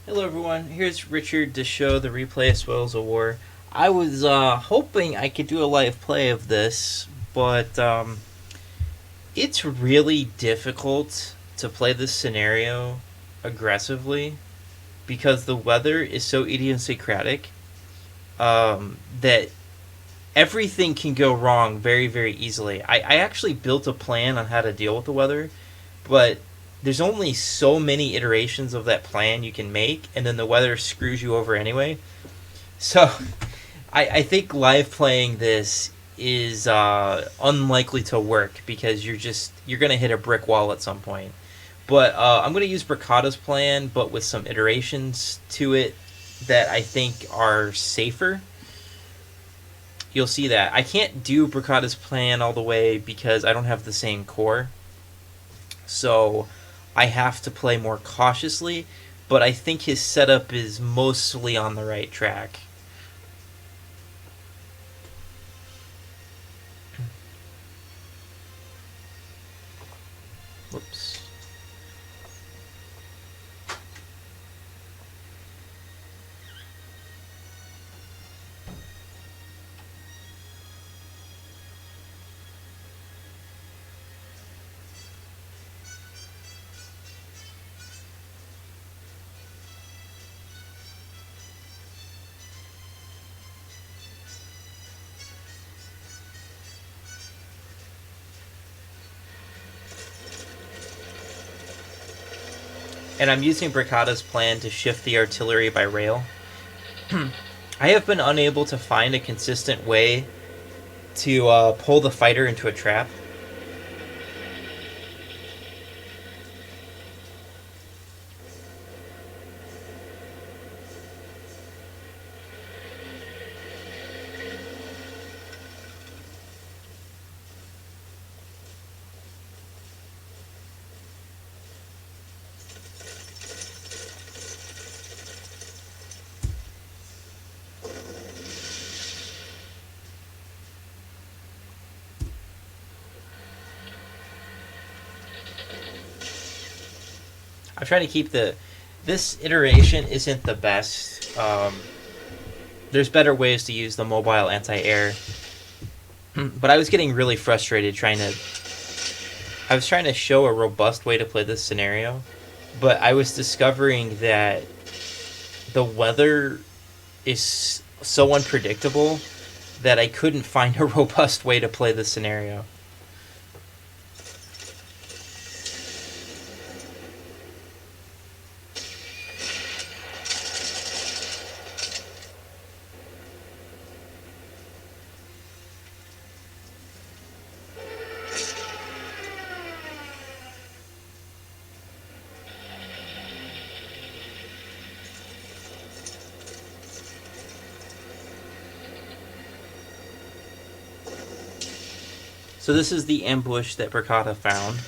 Hello, everyone. Here's Richard to show the replay of Spoils of War. I was hoping I could do a live play of this, but it's really difficult to play this scenario aggressively because the weather is so idiosyncratic that everything can go wrong very, very easily. I actually built a plan on how to deal with the weather, but there's only so many iterations of that plan you can make, and then the weather screws you over anyway. So I think live playing this is unlikely to work because you're gonna hit a brick wall at some point. But I'm gonna use Bricada's plan, but with some iterations to it that I think are safer. You'll see that I can't do Bricada's plan all the way because I don't have the same core. So I have to play more cautiously, but I think his setup is mostly on the right track. Whoops. And I'm using Bricada's plan to shift the artillery by rail. I have been unable to find a consistent way to pull the fighter into a trap. I'm trying to keep the. This iteration isn't the best. There's better ways to use the mobile anti-air, but I was getting really frustrated trying to. I was trying to show a robust way to play this scenario, but I was discovering that the weather is so unpredictable that I couldn't find a robust way to play this scenario. So this is the ambush that Bricada found.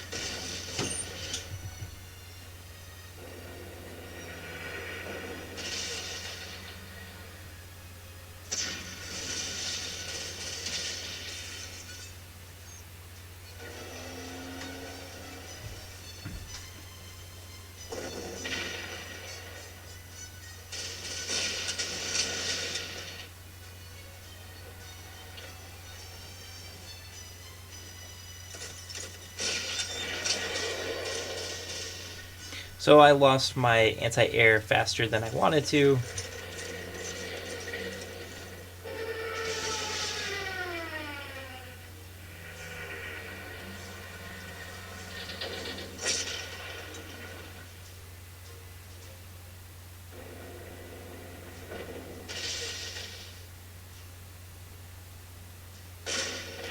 So I lost my anti-air faster than I wanted to.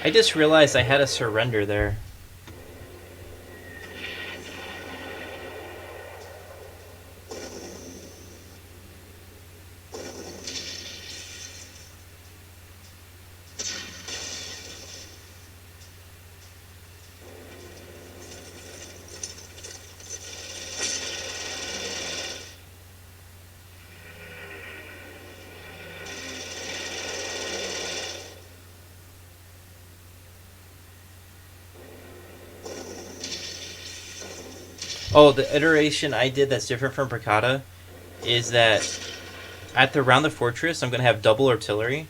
I just realized I had a surrender there. Oh, the iteration I did that's different from Bricada is that around the fortress, I'm going to have double artillery,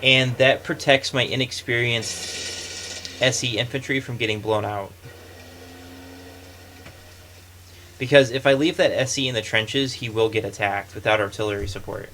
and that protects my inexperienced SE infantry from getting blown out. Because if I leave that SE in the trenches, he will get attacked without artillery support.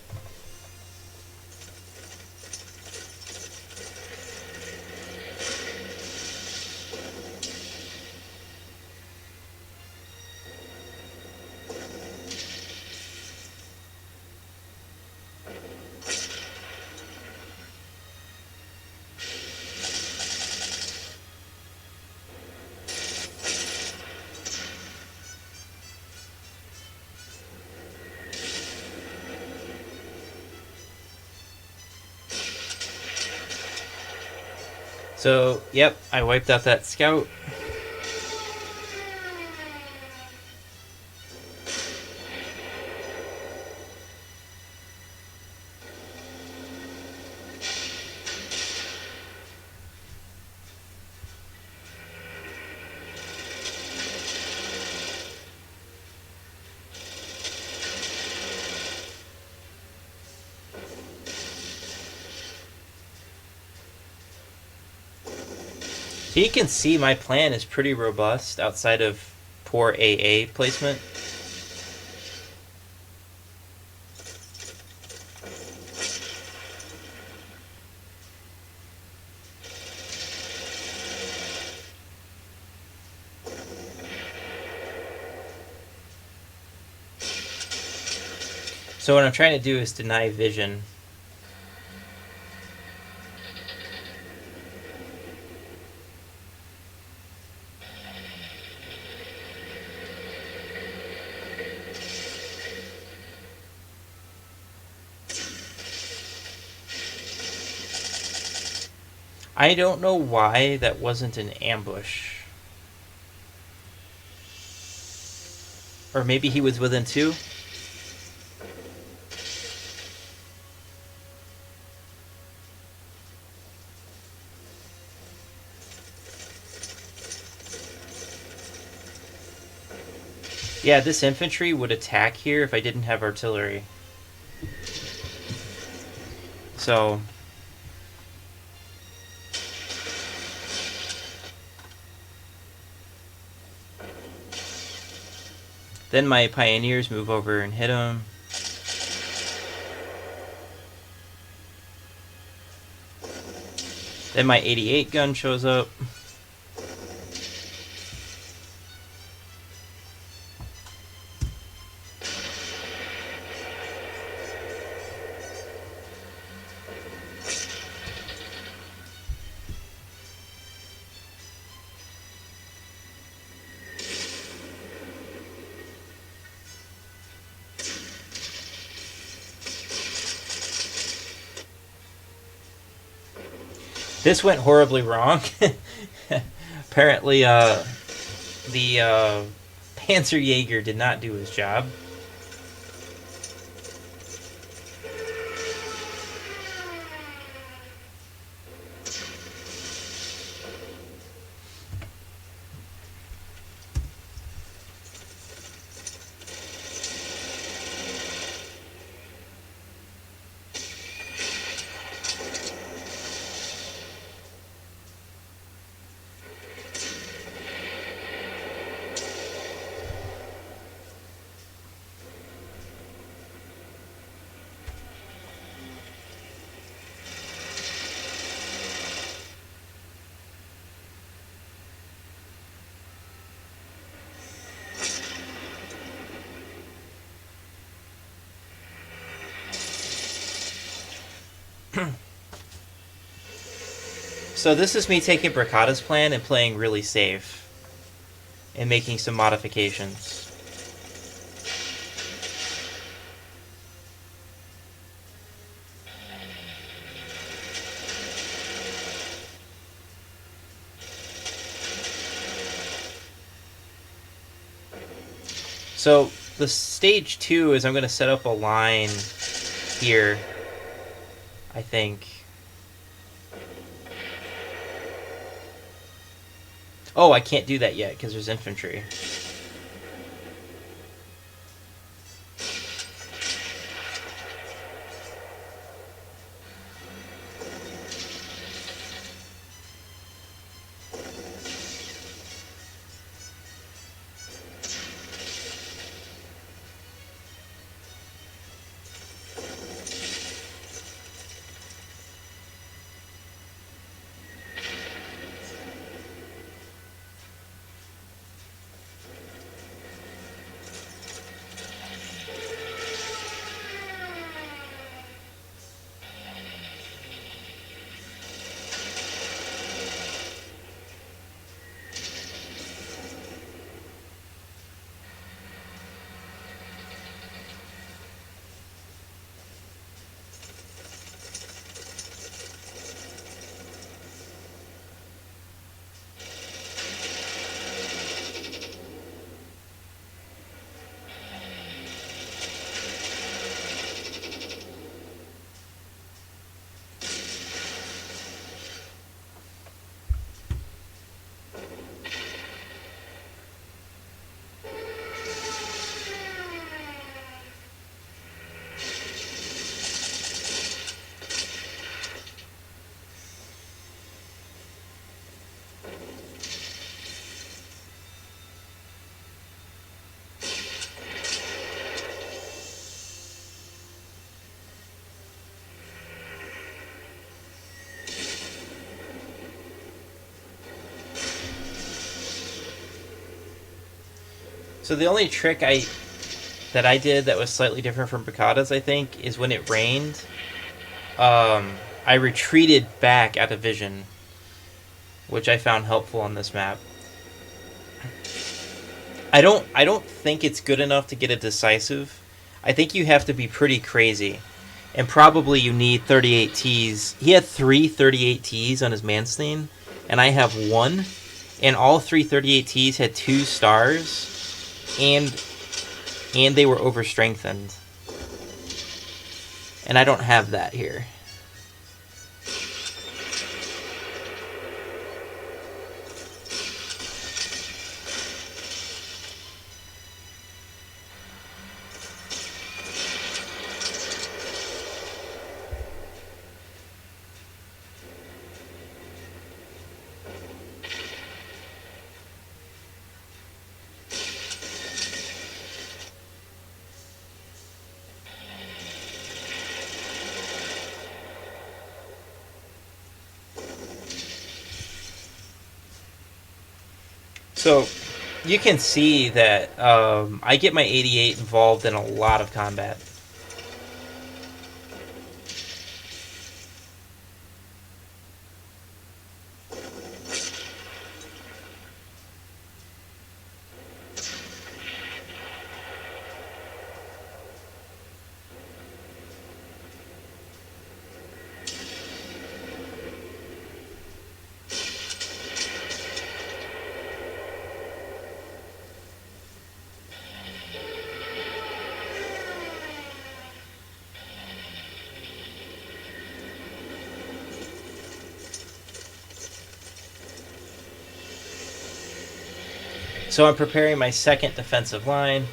So, yep, I wiped out that scout. So you can see my plan is pretty robust outside of poor AA placement. So what I'm trying to do is deny vision. I don't know why that wasn't an ambush. Or maybe he was within 2? Yeah, this infantry would attack here if I didn't have artillery. So... then my pioneers move over and hit him. Then my 88 gun shows up. This went horribly wrong. Apparently, the Panzer Jaeger did not do his job. So this is me taking Bricada's plan and playing really safe. And making some modifications. So the stage 2 is I'm going to set up a line here, I think. Oh, I can't do that yet because there's infantry. So the only trick that I did that was slightly different from Picadas, I think, is when it rained, I retreated back out of vision, which I found helpful on this map. I don't think it's good enough to get a decisive. I think you have to be pretty crazy. And probably you need 38 Ts. He had 38 Ts on his Manstein, and I have one. And all 38 Ts had 2 stars, and they were overstrengthened. And I don't have that here. So you can see that I get my 88 involved in a lot of combat. So I'm preparing my second defensive line.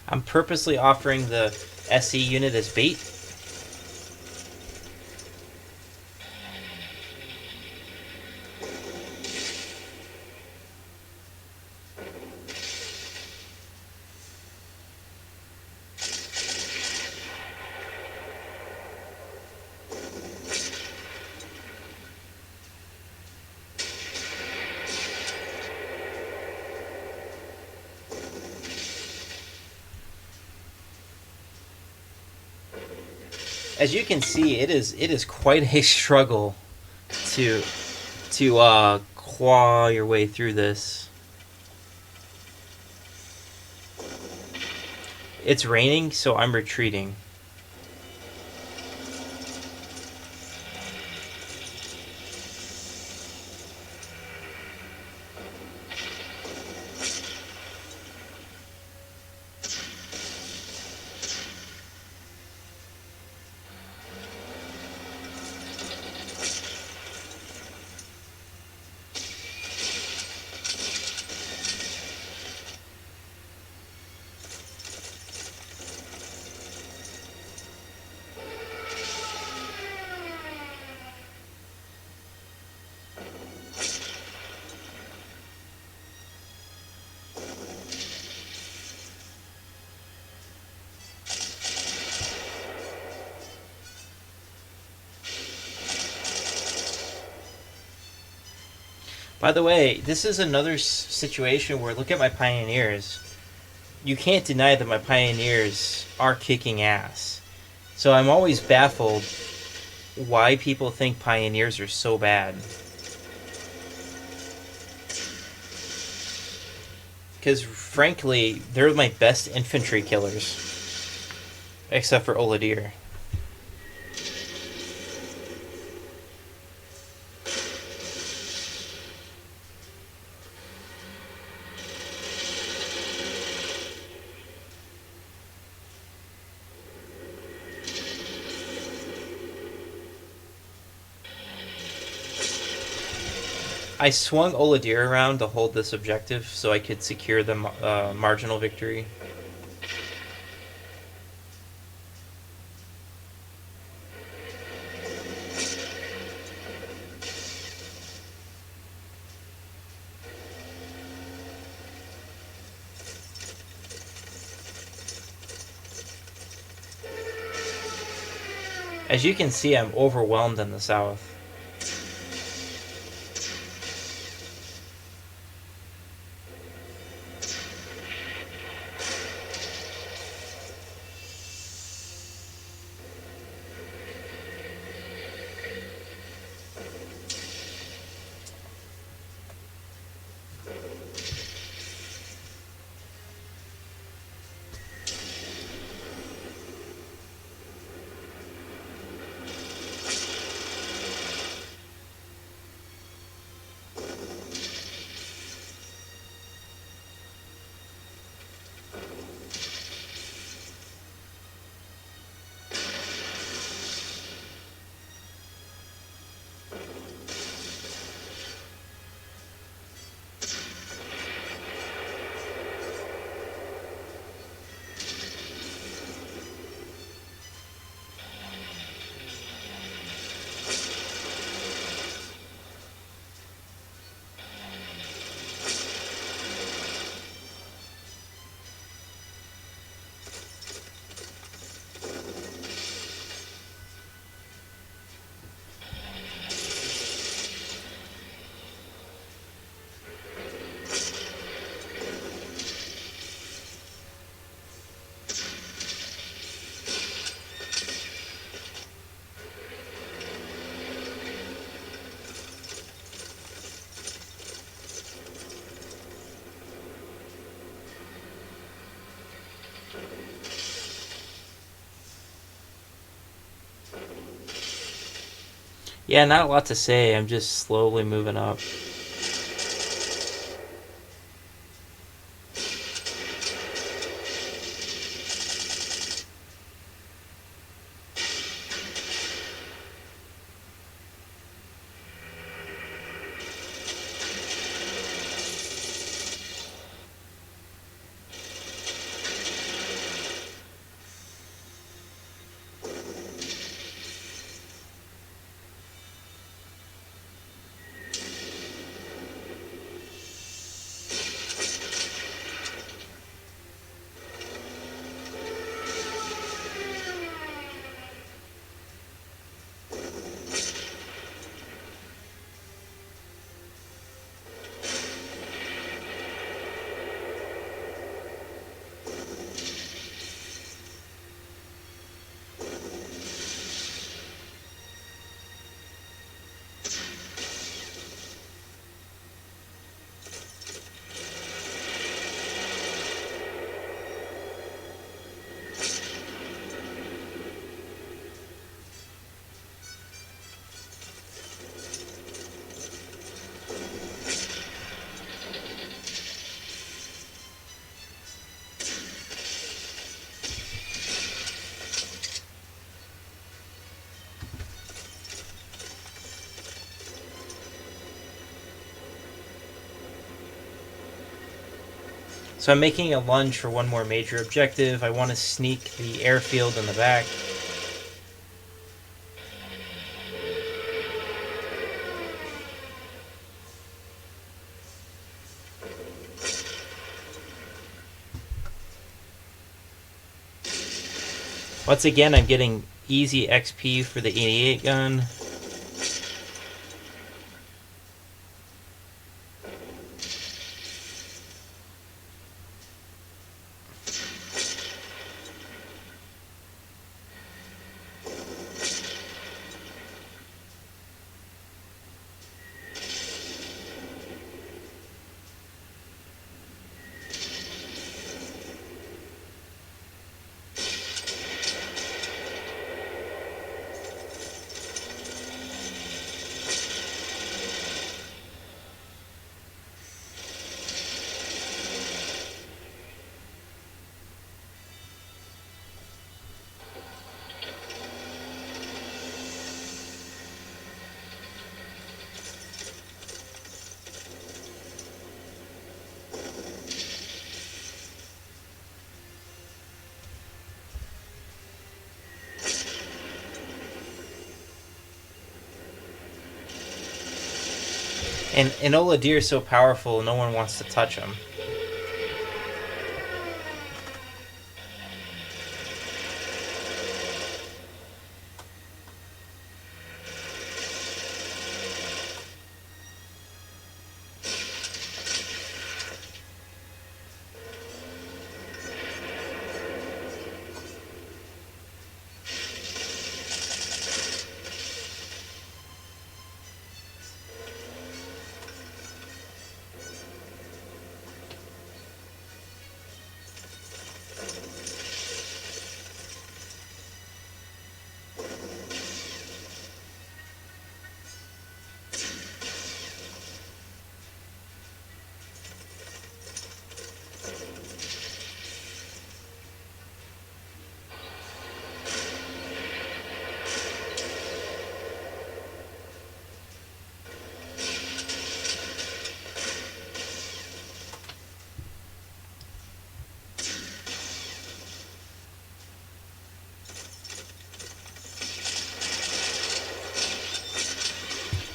I'm purposely offering the SE unit as bait. As you can see, it is quite a struggle to claw your way through this. It's raining, so I'm retreating. By the way, this is another situation where look at my pioneers. you can't deny that my pioneers are kicking ass. So I'm always baffled why people think pioneers are so bad. Because frankly, they're my best infantry killers, except for Oladir. I swung Oladir around to hold this objective so I could secure the marginal victory. As you can see, I'm overwhelmed in the south. Yeah, not a lot to say. I'm just slowly moving up. So I'm making a lunge for one more major objective. I want to sneak the airfield in the back. Once again, I'm getting easy XP for the 88 gun. And Oladir is so powerful, no one wants to touch him.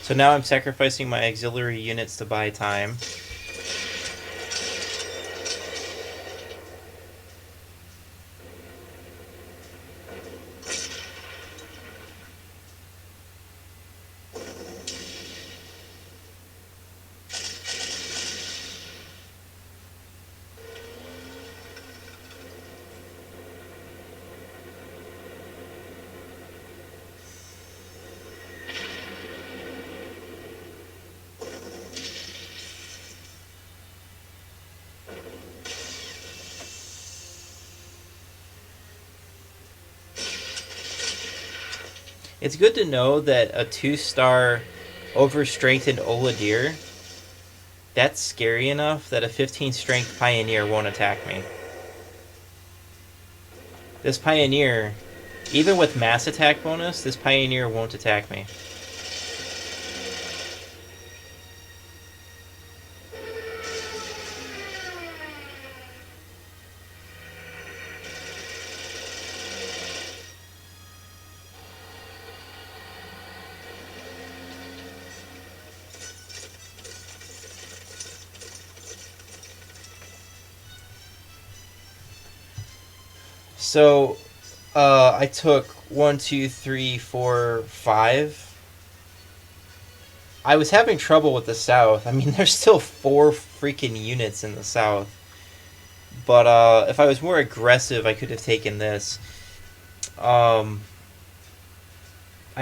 So now I'm sacrificing my auxiliary units to buy time. It's good to know that a 2-star overstrengthened Oladir, that's scary enough that a 15 strength Pioneer won't attack me. This Pioneer, even with mass attack bonus, this Pioneer won't attack me. So, I took 1, 2, 3, 4, 5. I was having trouble with the south. I mean, there's still 4 freaking units in the south. But if I was more aggressive, I could have taken this. I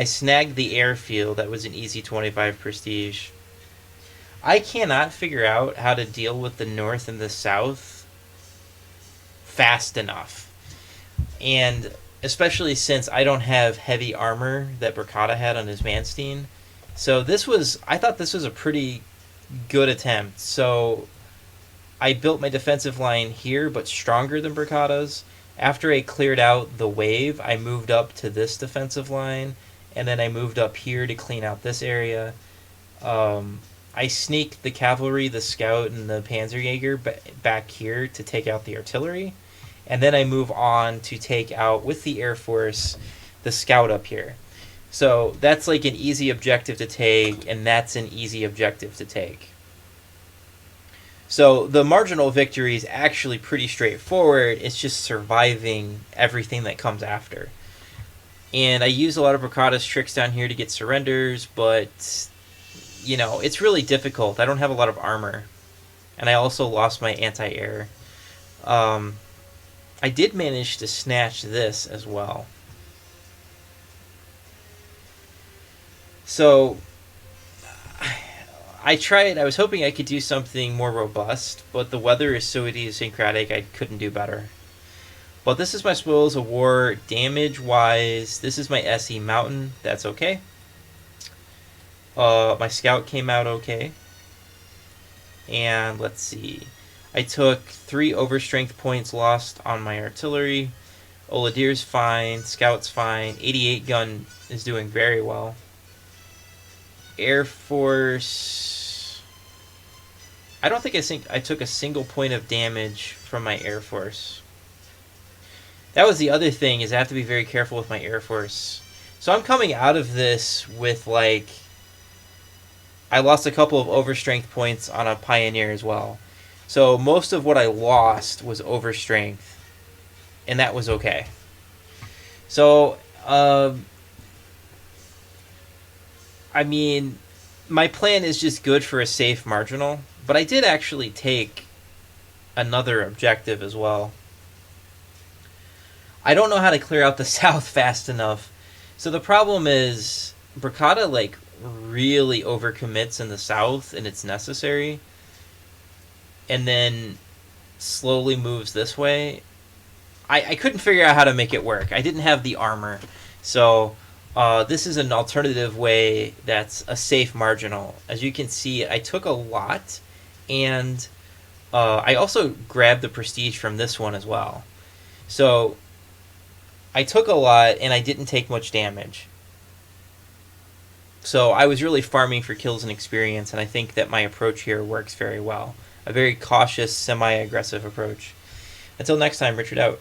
snagged the airfield. That was an easy 25 prestige. I cannot figure out how to deal with the north and the south fast enough. And especially since I don't have heavy armor that Bracada had on his Manstein. So I thought this was a pretty good attempt. So I built my defensive line here, but stronger than Bracada's. After I cleared out the wave, I moved up to this defensive line, and then I moved up here to clean out this area. I sneaked the cavalry, the scout, and the Panzerjäger back here to take out the artillery. And then I move on to take out, with the Air Force, the scout up here. So that's like an easy objective to take, and that's an easy objective to take. So the marginal victory is actually pretty straightforward. It's just surviving everything that comes after. And I use a lot of Bracada's tricks down here to get surrenders, but, you know, it's really difficult. I don't have a lot of armor. And I also lost my anti-air. I did manage to snatch this as well. So I tried. I was hoping I could do something more robust, but the weather is so idiosyncratic I couldn't do better. But this is my Spoils of War damage-wise. This is my SE Mountain. That's okay. My Scout came out okay. And let's see. I took 3 overstrength points lost on my artillery. Oladir's fine. Scout's fine. 88 gun is doing very well. Air Force... I don't think I took a single point of damage from my Air Force. That was the other thing, is I have to be very careful with my Air Force. So I'm coming out of this with, like, I lost a couple of overstrength points on a pioneer as well. So most of what I lost was overstrength, and that was okay. So, I mean, my plan is just good for a safe marginal, but I did actually take another objective as well. I don't know how to clear out the south fast enough. So the problem is Bracada like really overcommits in the south and it's necessary, and then slowly moves this way. I couldn't figure out how to make it work. I didn't have the armor. So this is an alternative way that's a safe marginal. As you can see, I took a lot, and I also grabbed the prestige from this one as well. So I took a lot, and I didn't take much damage. So I was really farming for kills and experience, and I think that my approach here works very well. A very cautious, semi-aggressive approach. Until next time, Richard out.